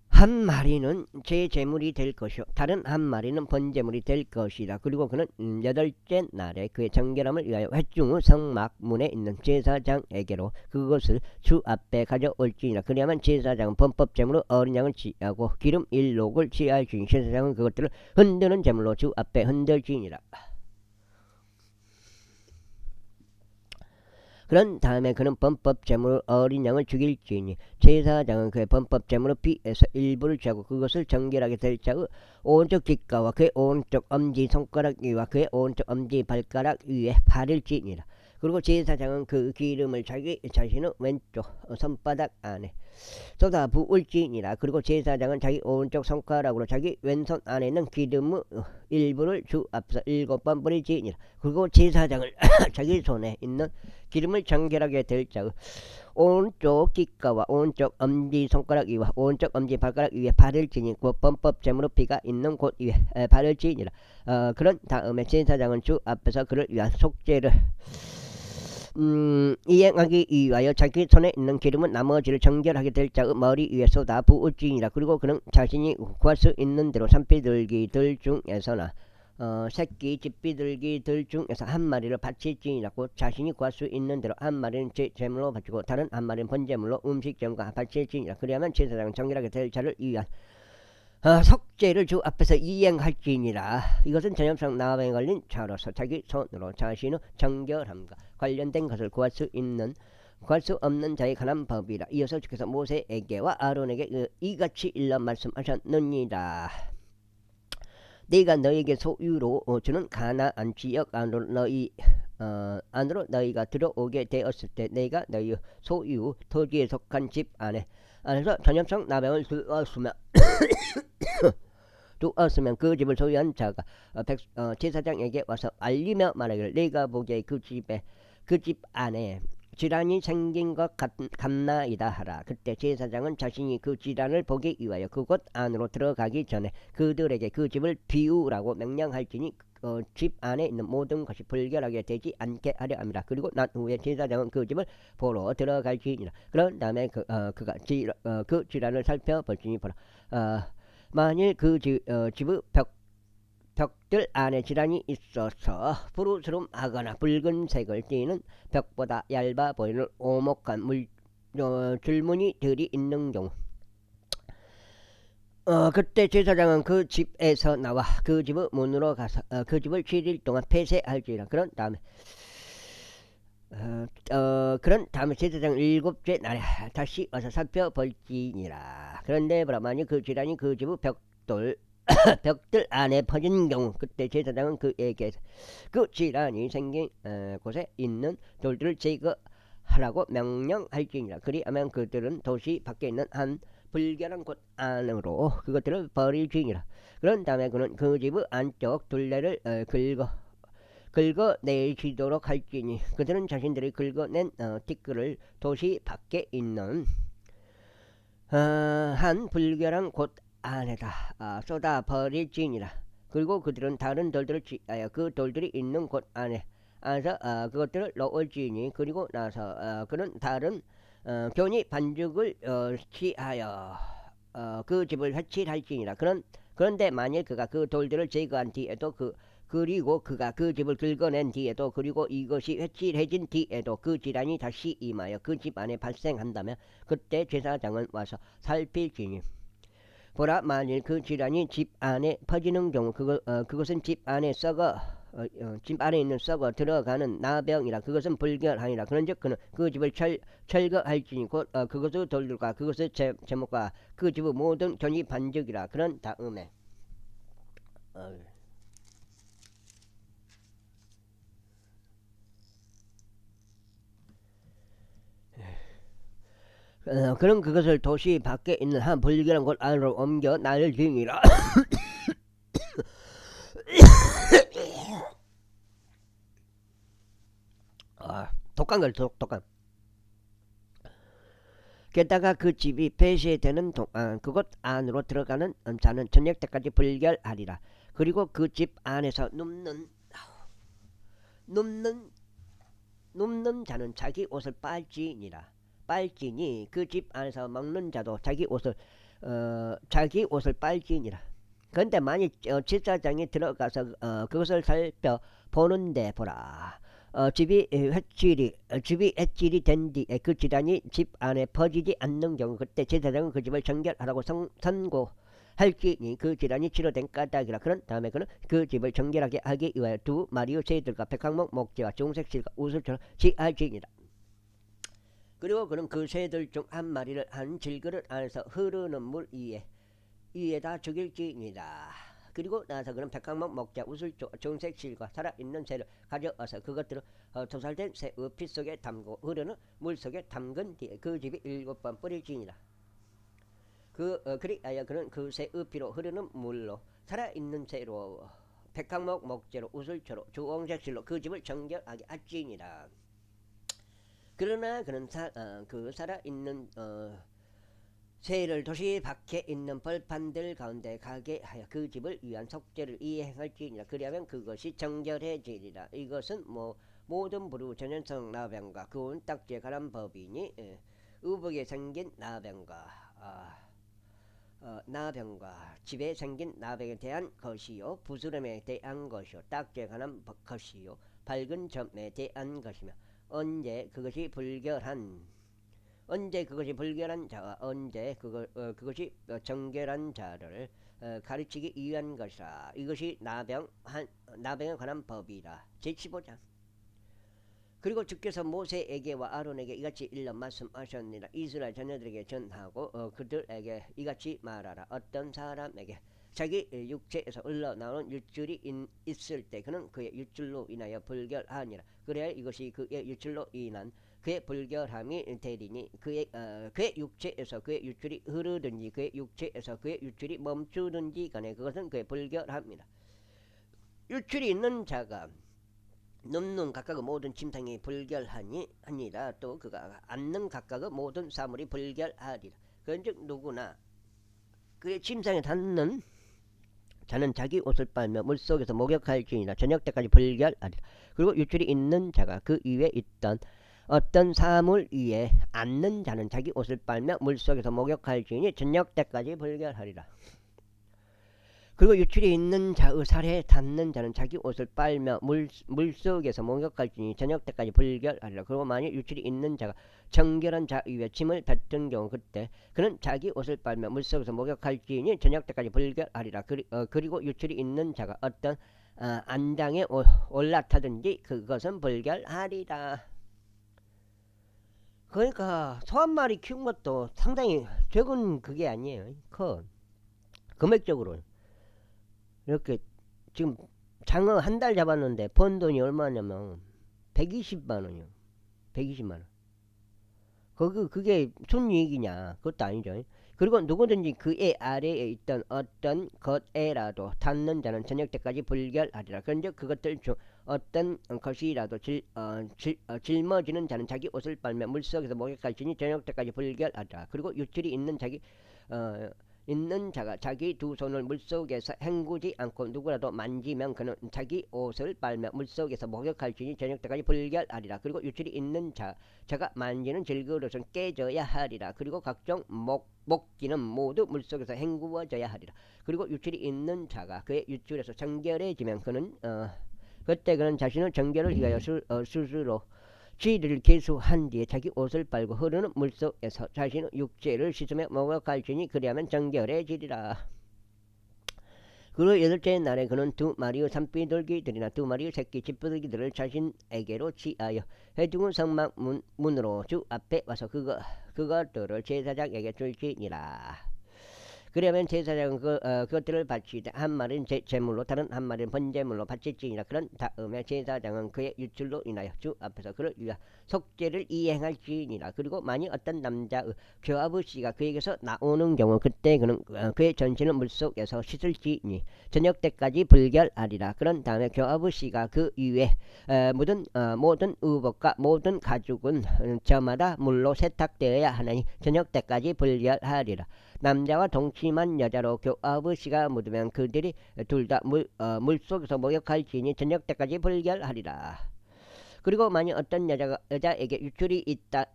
1마리는 제 제물이 될 것이요 다른 1마리는 번제물이 될 것이라. 그리고 그는 8째 날에 그의 정결함을 위하여 회중의 성막문에 있는 제사장에게로 그것을 주 앞에 가져올지니라. 그리하면 제사장은 범법 제물로 어린 양을 취하고 기름 1록을 취할지니 제사장은 그것들을 흔드는 제물로 주 앞에 흔들지니라. 그런 다음에 그는 범법 재물로 어린 양을 죽일지니 제사장은 그의 범법 재물로 피해서 일부를 취하고 그것을 정결하게 될 자의 오른쪽 귓가와 그의 오른쪽 엄지 손가락 위와 그의 오른쪽 엄지 발가락 위에 바를지니라. 그리고 제사장은 그 기름을 자기 자신의 왼쪽 손바닥 안에 쏟아 부을지니라. 그리고 제사장은 자기 오른쪽 손가락으로 자기 왼손 안에 있는 기름의 일부를 주 앞에서 7번 뿌리지니라. 그리고 제사장을 자기 손에 있는 기름을 정결하게 될 자의 오른쪽 귓가와 오른쪽 엄지 손가락 위와 오른쪽 엄지 발가락 위에 바를지니 그 범법 제물의 피가 있는 곳 위에 바를지니라. 그런 다음에 제사장은 주 앞에서 그를 위한 속죄를 이행하기 위하여 자기 손에 있는 기름은 나머지를 정결하게 될 자의 머리 위에 쏟아 부을지니라. 그리고 그는 자신이 구할 수 있는 대로 산비둘기들 중에서나 새끼 집비둘기들 중에서 한 마리를 바칠지니라. 곧 자신이 구할 수 있는 대로 한 마리는 제물로 바치고 다른 한 마리는 번제물로 음식제물과 바칠지니라. 그리하면 제사장은 정결하게 될 자를 위한 속죄를 주 앞에서 이행할지니라. 이것은 전염성 나병에 걸린 자로서 자기 손으로 자신의 정결함과 관련된 것을 구할 수 없는 자의 관한 법이라. 이어서 주께서 모세에게와 아론에게 이같이 일러 말씀하셨느니라. 네가 너에게 소유로 주는 가나안 지역 안으로 너희가 들어오게 되었을 때 내가 너희 소유 토지에 속한 집 안에서 전염성 나병을 두었으면 그 집을 소유한 자가 제사장에게 와서 알리며 말하기를 내가 보기에 그 집 안에 질환이 생긴 것 같나이다 하라. 그때 제사장은 자신이 그 질환을 보기 위하여 그곳 안으로 들어가기 전에 그들에게 그 집을 비우라고 명령할지니 집 안에 있는 모든 것이 불결하게 되지 않게 하려 합니다. 그리고 난 후에 제사장은 그 집을 보러 들어갈지니라. 그런 다음에 그가 그 질환을 살펴볼지니 보라. 만일 그 집의 벽들 안에 질환이 있어서 푸르스름하거나 붉은색을 띠는 벽보다 얇아 보이는 오목한 줄무늬들이 있는 경우 그때 제사장은 그 집에서 나와 그 집의 문으로 가서 그 집을 7일 동안 폐쇄할지라. 그런 다음에 제사장 7째 날에 다시 와서 살펴볼지니라. 그런데 만일 그 질환이 그 집의 벽들 안에 퍼진 경우 그때 제사장은 그에게 그 질환이 생긴 곳에 있는 돌들을 제거하라고 명령할지니라. 그리하면 그들은 도시 밖에 있는 한 불결한 곳 안으로 그것들을 버릴지니라. 그런 다음에 그는 그 집의 안쪽 둘레를 긁어내시도록 할지니 그들은 자신들이 긁어낸 티끌을 도시 밖에 있는 한 불결한 곳 안에다 쏟아 버릴지니라. 그리고 그들은 다른 돌들을 취하여 그 돌들이 있는 곳 안에서 그것들을 넣을지니 그리고 나서 그는 다른 교니 반죽을 취하여 그 집을 해칠할지니라. 그런데 만일 그가 그 돌들을 제거한 뒤에도 그리고 그가 그 집을 긁어낸 뒤에도 그리고 이것이 회칠해진 뒤에도 그 질환이 다시 임하여 그 집 안에 발생한다면 그때 제사장은 와서 살필지니 보라. 만일 그 질환이 집 안에 퍼지는 경우 그것은 집 안에 있는 썩어 들어가는 나병이라. 그것은 불결하니라. 그런즉 그는 그 집을 철거할지니 곧 그것의 돌들과 그것의 제목과 그 집의 모든 견이 반죽이라. 그런 다음에 그럼 그것을 도시 밖에 있는 한 불결한 곳 안으로 옮겨 날지니라. 독한 걸 독한. 게다가 그 집이 폐쇄되는 동안 그곳 안으로 들어가는 자는 저녁 때까지 불결하리라. 그리고 그 집 안에서 눕는 자는 자기 옷을 빨지니 그 집 안에서 먹는 자도 자기 옷을 빨지니라. 그런데 만일 제사장이 들어가서 그것을 살펴보는데 보라. 집이 해칠이 된 뒤에 그 질환이 집 안에 퍼지지 않는 경우 그때 제사장은 그 집을 정결하라고 선고할지니 그 질환이 치료된 까닭이라. 그런 다음에 그는 그 집을 정결하게 하기 위하여 2마리의 새들과 백항목 목재와 중색 실과 우슬처럼 취할지니라. 그리고 그는 그 새들 중 한 마리를 한 질그릇 안에서 흐르는 물 위에다 죽일지니라. 그리고 나서 그는 백항목 목자 우슬조 정색 실과 살아있는 새를 가져와서 그것들을 토살된 새의 피 속에 담고 흐르는 물 속에 담근 뒤에 그 집이 7번 뿌릴지니라. 그리하여 그는 그 새의 피로 흐르는 물로 살아있는 새로 백항목 목재로 우슬초로 주홍색 실로 그 집을 정결하게 할지니라. 그러나 그는 그 살아있는 새를 도시 밖에 있는 벌판들 가운데 가게 하여 그 집을 위한 속죄를 이행할지니라. 그리하면 그것이 정결해지리라. 이것은 모든 부르 전연성 나병과 그온 딱지에 관한 법이니 의복에 생긴 나병과 집에 생긴 나병에 대한 것이요 부스럼에 대한 것이요 딱지에 관한 것이요 밝은 점에 대한 것이며 언제 그것이 불결한 자와 언제 그것이 정결한 자를 가르치기 위한 것이라. 이것이 나병에 관한 법이라. 제15장. 그리고 주께서 모세에게와 아론에게 이같이 일러 말씀하셨느니라. 이스라엘 자녀들에게 전하고 그들에게 이같이 말하라. 어떤 사람에게 자기 육체에서 흘러나오는 육줄이 있을 때 그는 그의 육줄로 인하여 불결하니라. 그래야 이것이 그의 육줄로 인한 그의 불결함이 되리니 그의 육체에서 그의 육줄이 흐르든지 그의 육체에서 그의 육줄이 멈추든지 간에 그것은 그의 불결함이라. 육줄이 있는 자가 눕는 각각의 모든 침상이 불결하니라. 또 그가 앉는 각각의 모든 사물이 불결하리라. 그런즉 누구나 그의 침상에 닿는 자는 자기 옷을 빨며 물속에서 목욕할지니라. 저녁 때까지 불결하리라. 그리고 육줄이 있는 자가 그 위에 있던 어떤 사물 위에 앉는 자는 자기 옷을 빨며 물속에서 목욕할지니 저녁 때까지 불결하리라. 그리고 육줄이 있는 자의 살에 닿는 자는 자기 옷을 빨며 물속에서 목욕할지니 저녁 때까지 불결하리라. 그리고 만일 육줄이 있는 자가 정결한 자 위에 침을 뱉은 경우 그때 그는 자기 옷을 빨며 물속에서 목욕할지니 저녁 때까지 불결하리라. 그리고 육줄이 있는 자가 어떤 안장에 올라타든지 그것은 불결하리라. 그러니까 소 한 마리 키운 것도 상당히 적은 그게 아니에요. 커. 금액적으로 이렇게 지금 장어 한 달 잡았는데 번 돈이 얼마냐면 120만 원이요. 120만 원. 그게 순이익이냐? 그것도 아니죠. 그리고 누구든지 그 애 아래에 있던 어떤 것에라도 닿는 자는 저녁 때까지 불결하리라. 그런즉 그것들 중 어떤 것이라도 짊어지는 자는 자기 옷을 빨며 물속에서 목욕할지니 저녁 때까지 불결하리라. 그리고 육줄이 있는 자가 자기 두 손을 물속에서 헹구지 않고 누구라도 만지면 그는 자기 옷을 빨며 물속에서 목욕할지니 저녁 때까지 불결하리라. 그리고 육줄이 있는 자가 만지는 질그릇은 깨져야 하리라. 그리고 각종 목기는 모두 물속에서 헹구어져야 하리라. 그리고 육줄이 있는 자가 그의 육줄에서 정결해지면 그때 그는 자신의 정결을 위하여 스스로 쥐를 계수한 뒤에 자기 옷을 빨고 흐르는 물속에서 자신의 육체를 씻으며 목욕할지니 그리하면 정결해지리라. 그리고 여덟째 날에 그는 두 마리의 산비둘기들이나 두 마리의 새끼 집비둘기들을 자신에게로 취하여 해중의 성막 문으로 주 앞에 와서 그것들을 제사장에게 줄지니라. 그러면 제사장은 그것들을 바치되 한 마리는 제물로 다른 한 마리는 번제물로 바칠지니라. 그런 다음에 제사장은 그의 유출로 인하여 주 앞에서 그를 위하여 속죄를 이행할지니라. 그리고 만일 어떤 남자의 교합의 씨가 그에게서 나오는 경우 그때 그는 그의 전신을 물속에서 씻을지니 저녁 때까지 불결하리라. 그런 다음에 교합의 씨가 그 위에 묻은 모든 의복과 모든 가죽은 저마다 물로 세탁되어야 하나니 저녁 때까지 불결하리라. 남자와 동침한 여자로 교합의 씨가 묻으면 그들이 둘 다 물속에서 목욕할지니 저녁 때까지 불결하리라. 그리고 만일 어떤 여자에게 육줄이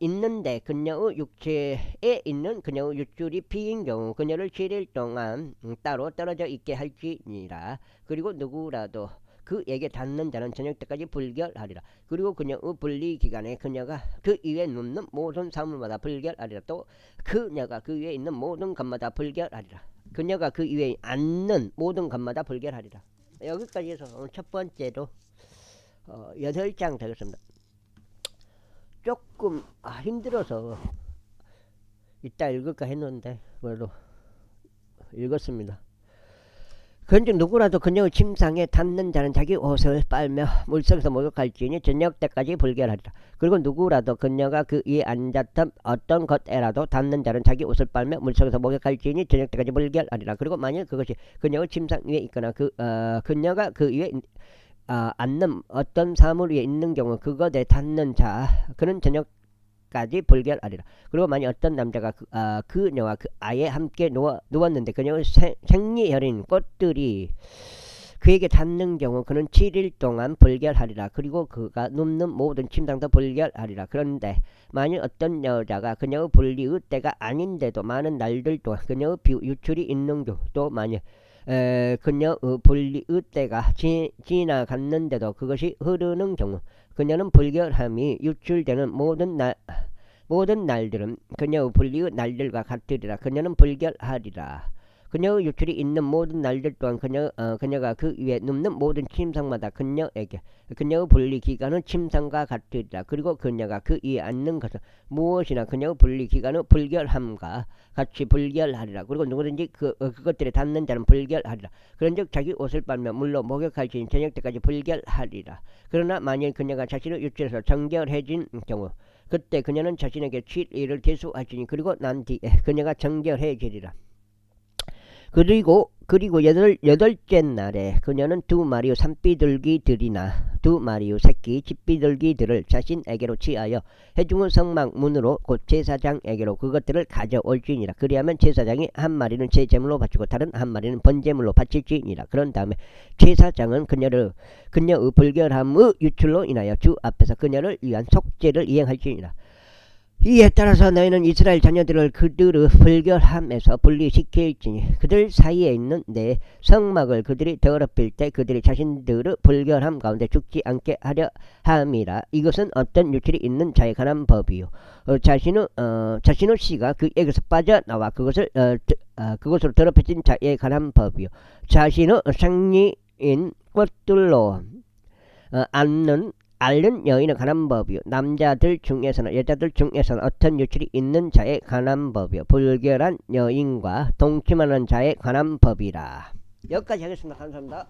있는데 그녀의 육체에 있는 그녀의 육줄이 피인 경우 그녀를 7일 동안 따로 떨어져 있게 할지니라. 그리고 누구라도 그에게 닿는 자는 저녁 때까지 불결하리라. 그리고 그녀의 분리 기간에 그녀가 그 위에 눕는 모든 사물마다 불결하리라. 또 그녀가 그 위에 있는 모든 것마다 불결하리라. 그녀가 그 위에 앉는 모든 것마다 불결하리라. 여기까지 해서 첫 번째로 8장 되겠습니다. 조금 힘들어서 이따 읽을까 했는데 그래도 읽었습니다. 그런즉 누구라도 그녀의 침상에 닿는 자는 자기 옷을 빨며 물속에서 목욕할지니 저녁 때까지 불결하리라. 그리고 누구라도 그녀가 그 위에 앉았던 어떤 것에라도 닿는 자는 자기 옷을 빨며 물속에서 목욕할지니 저녁 때까지 불결하리라. 그리고 만일 그것이 그녀의 침상 위에 있거나 그녀가 그 위에 앉는 어떤 사물 위에 있는 경우 그것에 닿는 자 그는 저녁까지 불결하리라. 그리고 만일 어떤 남자가 그녀와 그 아이에 함께 누웠는데 그녀의 생리혈인 꽃들이 그에게 닿는 경우 그는 7일 동안 불결하리라. 그리고 그가 눕는 모든 침상도 불결하리라. 그런데 만일 어떤 여자가 그녀의 분리의 때가 아닌데도 많은 날들 동안 그녀의 유출이 있는 경우 또 만일 그녀의 분리의 때가 지나갔는데도 그것이 흐르는 경우 그녀는 불결함이 유출되는 모든 날들은 그녀의 분리의 날들과 같으리라. 그녀는 불결하리라. 그녀의 유출이 있는 모든 날들 또한 그녀가 그 위에 눕는 모든 침상마다 그녀의 분리 기간은 침상과 같으리라. 그리고 그녀가 그 위에 앉는 것은 무엇이나 그녀의 분리 기간은 불결함과 같이 불결하리라. 그리고 누구든지 그것들에 닿는 자는 불결하리라. 그런즉 자기 옷을 빨며 물로 목욕할지니 저녁 때까지 불결하리라. 그러나 만일 그녀가 자신을 유출해서 정결해진 경우 그때 그녀는 자신에게 7일을 계수할지니 그리고 난 뒤에 그녀가 정결해지리라. 그리고 여덟째 날에 그녀는 2마리의 산비둘기들이나 2마리의 새끼 집비둘기들을 자신에게로 취하여 회중의 성막문으로 곧 제사장에게로 그것들을 가져올지니라. 그리하면 제사장이 한 마리는 제 제물로 바치고 다른 한 마리는 번제물로 바칠지니라. 그런 다음에 제사장은 그녀의 불결함의 유출로 인하여 주 앞에서 그녀를 위한 속죄를 이행할지니라. 이에 따라서 너희는 이스라엘 자녀들을 그들의 불결함에서 분리시킬지니 그들 사이에 있는 내 성막을 그들이 더럽힐 때 그들이 자신들의 불결함 가운데 죽지 않게 하려 함이라. 이것은 어떤 유출이 있는 자에 관한 법이요 자신의 씨가 그에게서 빠져나와 그것으로 더럽혀진 자에 관한 법이요 자신의 생리인 꽃들로 앓는 여인에 관한 법이요 남자들 중에서나 여자들 중에서나 어떤 유출이 있는 자에 관한 법이요 불결한 여인과 동침하는 자에 관한 법이라. 여기까지 하겠습니다. 감사합니다.